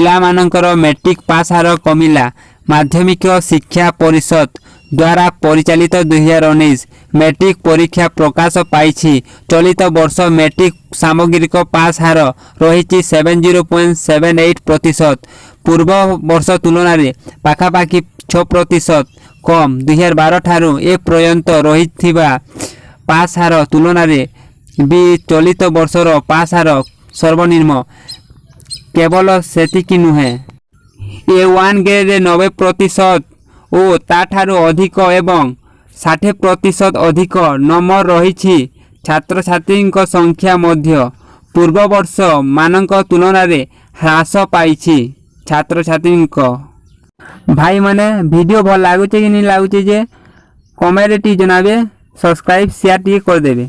ପିଲାମାନଙ୍କର matric pass ହାର କମିଲା। ମାଧ୍ୟମିକ ଶିକ୍ଷା ପରିଷଦ ଦ୍ୱାରା ପରିଚାଳିତ 2019 ମେଟ୍ରିକ୍ ପରୀକ୍ଷା ପ୍ରକାଶ ପାଇଛି। ଚଳିତ ବର୍ଷ ମେଟ୍ରିକ୍ ସାମଗ୍ରିକ ପାସ୍ ହାର ରହିଛି 70.78%। ପୂର୍ବ ବର୍ଷ ତୁଳନାରେ ପାଖାପାଖି 6% କମ୍। 2012 ଠାରୁ ଏ ପର୍ଯ୍ୟନ୍ତ ରହିଥିବା ପାସ୍ ହାର ତୁଳନାରେ ବି ଚଳିତ ବର୍ଷର ପାସ୍ ହାର ସର୍ବନିମ୍ନ। କେବଳ ସେତିକି ନୁହେଁ, A1 ଗ୍ରେଡ୍ରେ 90% ଓ ତାଠାରୁ ଅଧିକ ଏବଂ 60% ଅଧିକ ନମ୍ବର ରହିଛି। ଛାତ୍ରଛାତ୍ରୀଙ୍କ ସଂଖ୍ୟା ମଧ୍ୟ ପୂର୍ବ ବର୍ଷ ମାନଙ୍କ ତୁଳନାରେ ହ୍ରାସ ପାଇଛି। ଛାତ୍ରଛାତ୍ରୀଙ୍କ ଭାଇମାନେ ଭିଡ଼ିଓ ଭଲ ଲାଗୁଛି କି नहीं ଲାଗୁଛି ଯେ କମେଣ୍ଟରେ ଟିକେ ଜଣାବେ। ସବସ୍କ୍ରାଇବ୍ ସେୟାର ଟିକେ କରିଦେବେ।